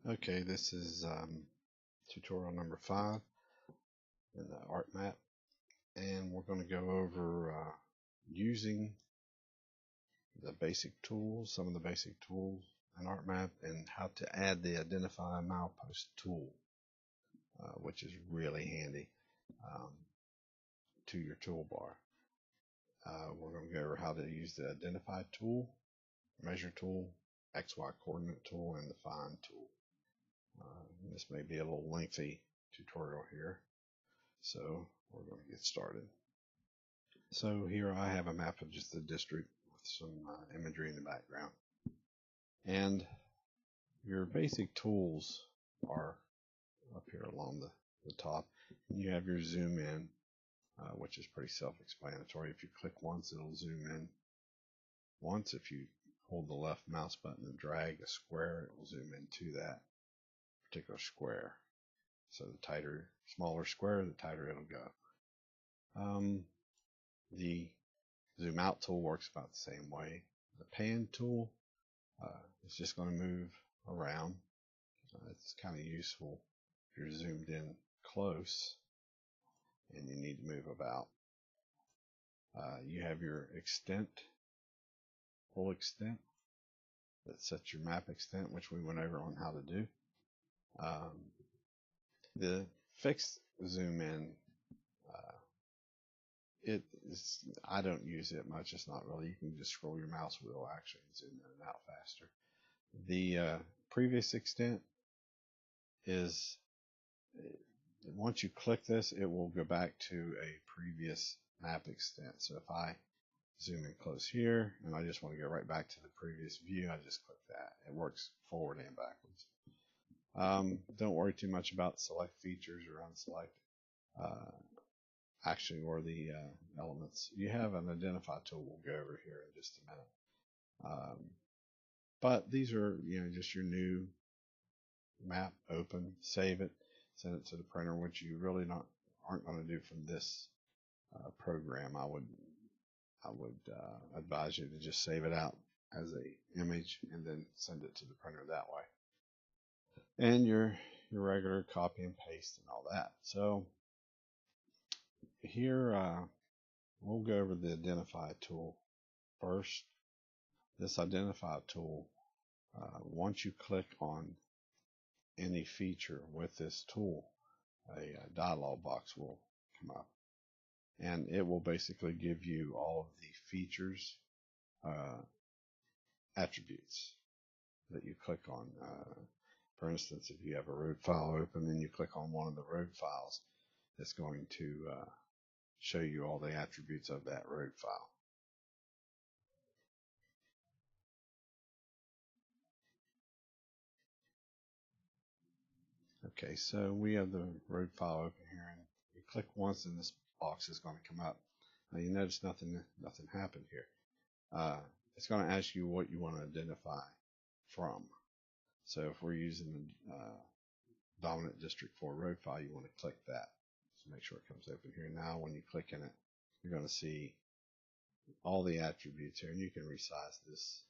Okay, this is tutorial number 5 in the ArcMap, and we're going to go over using the basic tools, some of the basic tools in ArcMap, and how to add the Identify Milepost tool, which is really handy um, to your toolbar. We're going to go over how to use the Identify tool, Measure tool, XY coordinate tool, and the Find tool. This may be a little lengthy tutorial here, so we're going to get started. So here I have a map of just the district with some imagery in the background, and your basic tools are up here along the top. And you have your zoom in, which is pretty self-explanatory. If you click once, it'll zoom in once. If you hold the left mouse button and drag a square, it will zoom into that particular square. So the smaller square, the tighter it'll go. The zoom out tool works about the same way. The pan tool is just going to move around. It's kind of useful if you're zoomed in close and you need to move about. You have your extent, full extent, that sets your map extent, which we went over on how to do. The fixed zoom in, I don't use it much. It's not really. You can just scroll your mouse wheel actually and zoom in and out faster. The previous extent is, once you click this, it will go back to a previous map extent. So if I zoom in close here and I just want to go right back to the previous view, I just click that. It works forward and backwards. Don't worry too much about select features or unselect actually, or the elements. You have an identify tool. We'll go over here in just a minute. But these are, just your new map. Open, save it, send it to the printer, which you really aren't going to do from this program. I would advise you to just save it out as a image and then send it to the printer that way. And your regular copy and paste and all that. So here we'll go over the Identify tool first. This Identify tool, once you click on any feature with this tool, a dialog box will come up, and it will basically give you all of the features, attributes that you click on. For instance, if you have a road file open and you click on one of the road files, it's going to show you all the attributes of that road file. Okay, so we have the road file open here, and you click once and this box is going to come up. Now you notice nothing happened here. It's going to ask you what you want to identify from. So if we're using the dominant district 4 road file, you want to click that. So make sure it comes open here. Now when you click in it, you're going to see all the attributes here, and you can resize this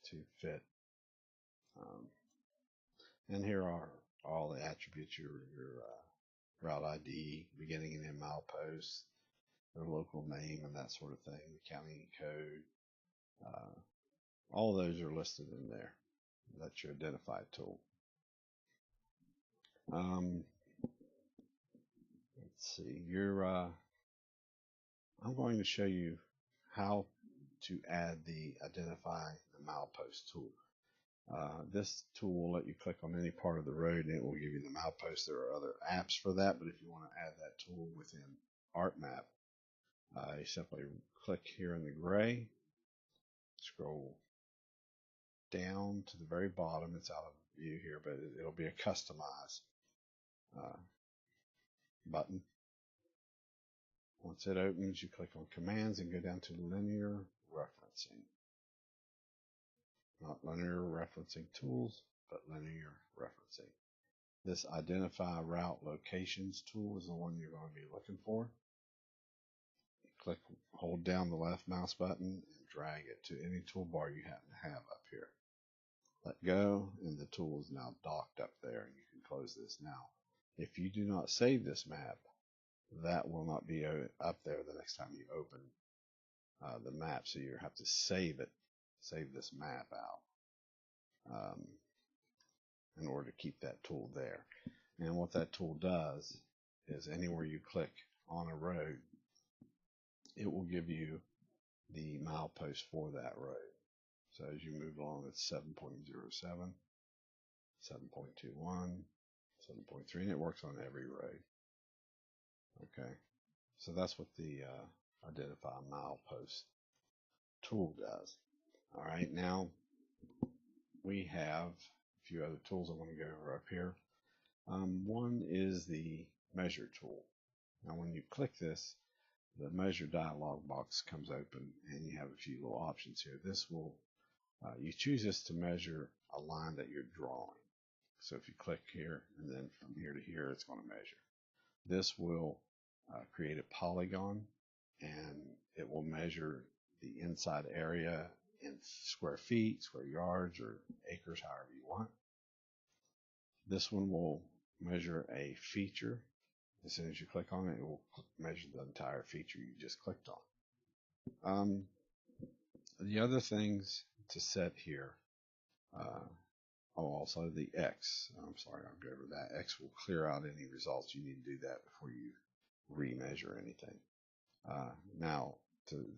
to fit. And here are all the attributes: your route ID, beginning and end milepost, their local name, and that sort of thing, the county code. All those are listed in there. That's your Identify tool. Let's see. I'm going to show you how to add the Identify the Milepost tool. This tool will let you click on any part of the road and it will give you the milepost. There are other apps for that, but if you want to add that tool within ArcMap, you simply click here in the gray, scroll down to the very bottom. It's out of view here, but it'll be a customize button. Once it opens, you click on commands and go down to linear referencing. Not linear referencing tools, but linear referencing. This Identify Route Locations tool is the one you're going to be looking for. Hold down the left mouse button and drag it to any toolbar you happen to have up here. let go, and the tool is now docked up there, and you can close this now. If you do not save this map, that will not be up there the next time you open the map, so you have to save this map out in order to keep that tool there. And what that tool does is anywhere you click on a road, it will give you the milepost for that road. So as you move along, it's 7.07, 7.21, 7.3, and it works on every road. Okay, so that's what the identify milepost tool does. All right, now we have a few other tools I want to go over up here. One is the measure tool. Now when you click this, the measure dialog box comes open, and you have a few little options here. This will you choose this to measure a line that you're drawing. So if you click here, and then from here to here, it's going to measure. This will create a polygon, and it will measure the inside area in square feet, square yards, or acres, however you want. This one will measure a feature. As soon as you click on it, it will measure the entire feature you just clicked on. The other things to set here, also the X. I'm sorry, I'll go over that. X will clear out any results. You need to do that before you remeasure anything. Now,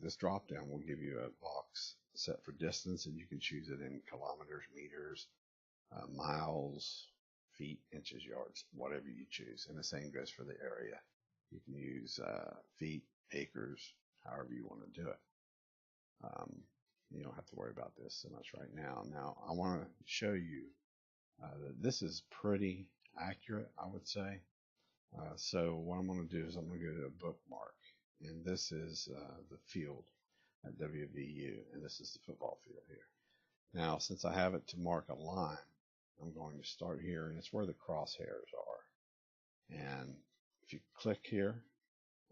this drop down will give you a box set for distance, and you can choose it in kilometers, meters, miles, feet, inches, yards, whatever you choose. And the same goes for the area. You can use feet, acres, however you want to do it. You don't have to worry about this so much right now. Now, I want to show you that this is pretty accurate, I would say. So what I'm going to do is I'm going to go to a bookmark, and this is the field at WVU, and this is the football field here. Now, since I have it to mark a line, I'm going to start here, and it's where the crosshairs are. And if you click here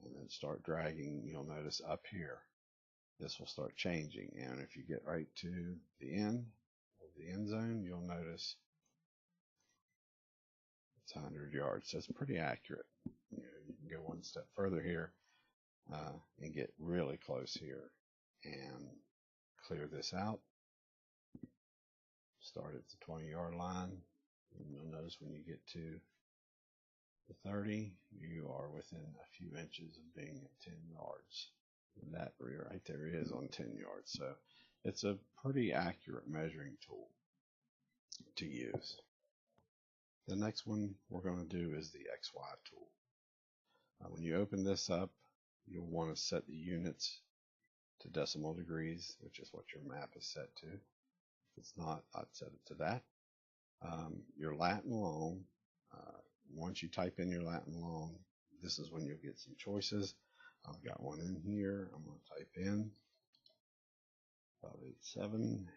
and then start dragging, you'll notice up here, this will start changing. And if you get right to the end of the end zone, you'll notice it's 100 yards. So it's pretty accurate. You can go one step further here and get really close here and clear this out. Start at the 20-yard line. And you'll notice when you get to the 30, you are within a few inches of being at 10 yards. And that right there is on 10 yards. So it's a pretty accurate measuring tool to use. The next one we're going to do is the XY tool. When you open this up, you'll want to set the units to decimal degrees, which is what your map is set to. If it's not, I'd set it to that. Your lat and long, once you type in your lat and long, this is when you'll get some choices. I've got one in here. I'm going to type in 587,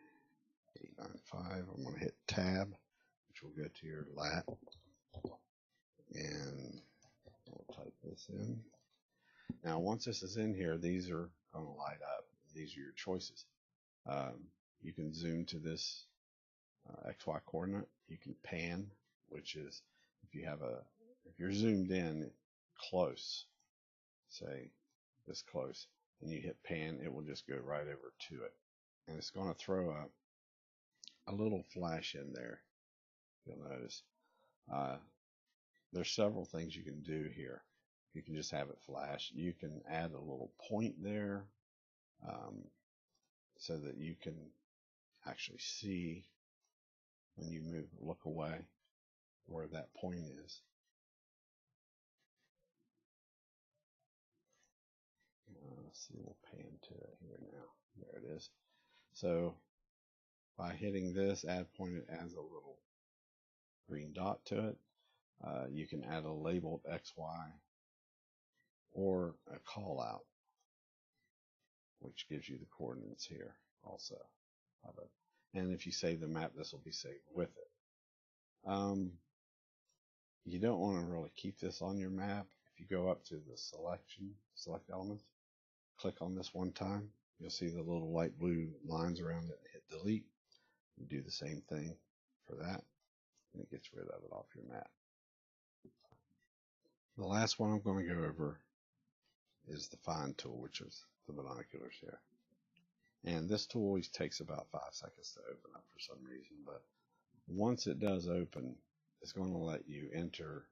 895. I'm going to hit tab, which will go to your lat, and I'll type this in. Now, once this is in here, these are going to light up. These are your choices. You can zoom to this XY coordinate. You can pan, which is if you're zoomed in close, say this close, and you hit pan, it will just go right over to it. And it's going to throw up a little flash in there. You'll notice. There's several things you can do here. You can just have it flash. You can add a little point there so that you can actually see when you look away where that point is. Let's see, we'll pan to it here now. There it is. So by hitting this, add point, it adds a little green dot to it. You can add a labeled XY or a call out, which gives you the coordinates here also of it. And if you save the map, this will be saved with it. You don't want to really keep this on your map. If you go up to the select elements, click on this one time, you'll see the little light blue lines around it and hit delete. You do the same thing for that, and it gets rid of it off your map. The last one I'm going to go over is the find tool, which is the binoculars here. And this tool always takes about 5 seconds to open up for some reason, but once it does open, it's going to let you enter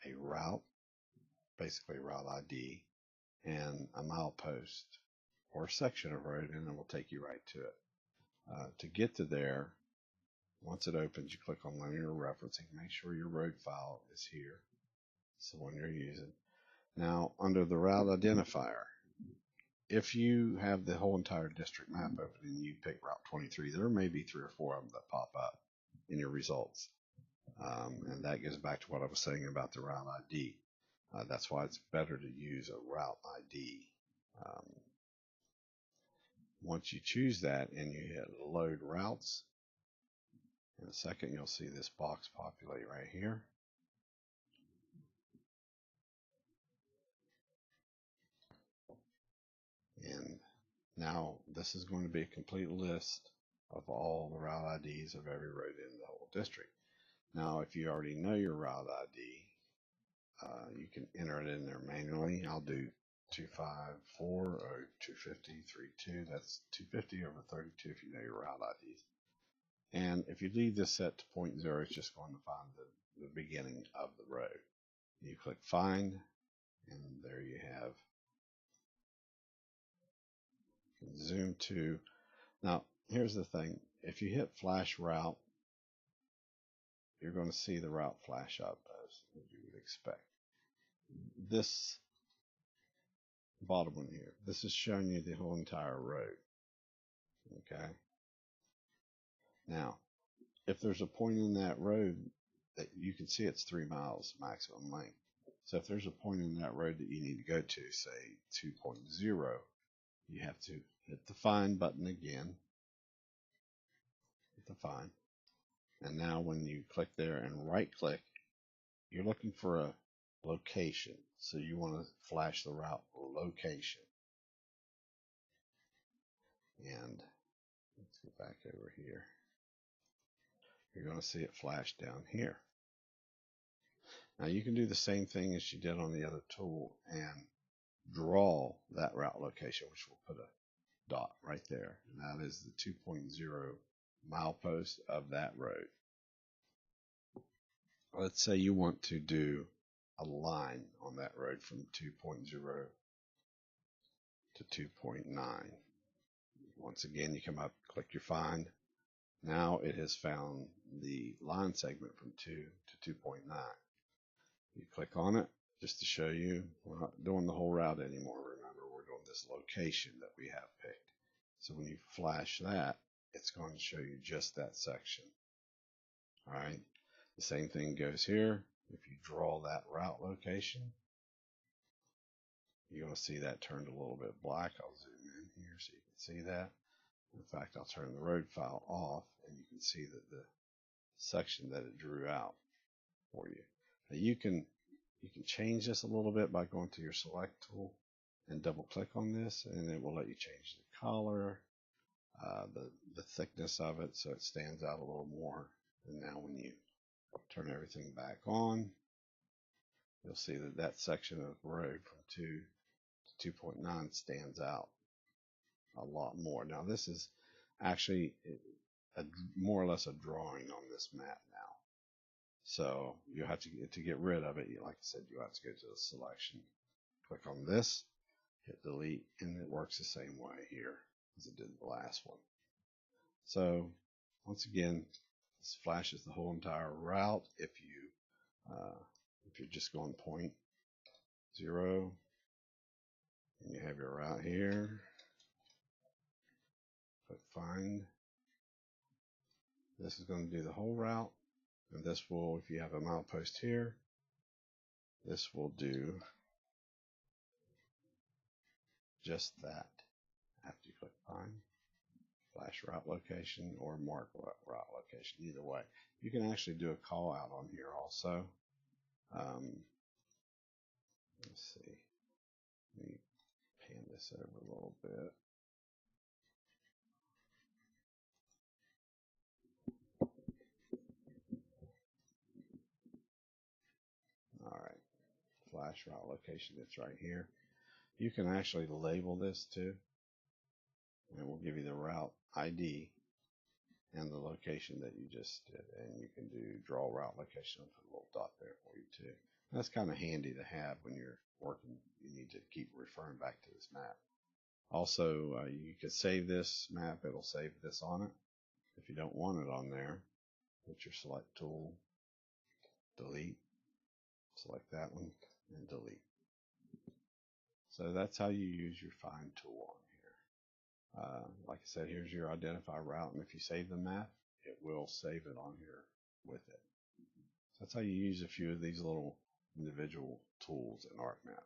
a route, basically route ID, and a milepost or a section of road, and it will take you right to it. To get to there, once it opens, you click on linear referencing. Make sure your road file is here. It's the one you're using. Now, under the route identifier, if you have the whole entire district map open and you pick Route 23, there may be 3 or 4 of them that pop up in your results. And that goes back to what I was saying about the route ID. That's why it's better to use a route ID. Once you choose that and you hit load routes, in a second you'll see this box populate right here. And now this is going to be a complete list of all the route IDs of every road in the whole district. Now, if you already know your route ID, you can enter it in there manually. I'll do 254 or 250, 32. That's 250 over 32 if you know your route IDs. And if you leave this set to 0.0, it's just going to find the beginning of the road. You click find, and there you have zoom to. Now, here's the thing. If you hit flash route, you're going to see the route flash up as you would expect. This bottom one here, this is showing you the whole entire road. Okay. Now, if there's a point in that road that you can see it's 3 miles maximum length. So if there's a point in that road that you need to go to, say 2.0, you have to hit the find button again. Hit the find. And now when you click there and right click, you're looking for a location. So you want to flash the route location. And let's go back over here. You're going to see it flash down here. Now you can do the same thing as you did on the other tool and draw that route location, which will put a dot right there. And that is the 2.0 milepost of that road. Let's say you want to do a line on that road from 2.0 to 2.9. Once again, you come up, click your find. Now it has found the line segment from 2 to 2.9. You click on it just to show you we're not doing the whole route anymore. Remember, we're doing this location that we have picked. So when you flash that, it's going to show you just that section. All right. The same thing goes here. If you draw that route location, you're going to see that turned a little bit black. I'll zoom in here so you can see that. In fact, I'll turn the road file off, and you can see that the section that it drew out for you. Now you can change this a little bit by going to your select tool and double click on this, and it will let you change the color, the thickness of it, so it stands out a little more. And now when you turn everything back on, you'll see that that section of road from 2 to 2.9 stands out a lot more. Now this is actually more or less a drawing on this map now. So you have to get rid of it. Like I said, you have to go to the selection, click on this, hit delete, and it works the same way here as it did the last one. So once again, this flashes the whole entire route. If you're just going 0.0 and you have your route here, click find. This is going to do the whole route, and this will, if you have a milepost here, this will do just that. After you click find, flash route location or mark route location, either way. You can actually do a call out on here also. Let's see. Let me pan this over a little bit. slash route location that's right here. You can actually label this too, and it will give you the route ID and the location that you just did. And you can do draw route location and put a little dot there for you too. And that's kind of handy to have when you're working. You need to keep referring back to this map. Also, you could save this map. It'll save this on it. If you don't want it on there, hit your select tool, delete, select that one, and delete. So that's how you use your find tool on here. Like I said, here's your identify route, and if you save the map, it will save it on here with it. So that's how you use a few of these little individual tools in ArcMap.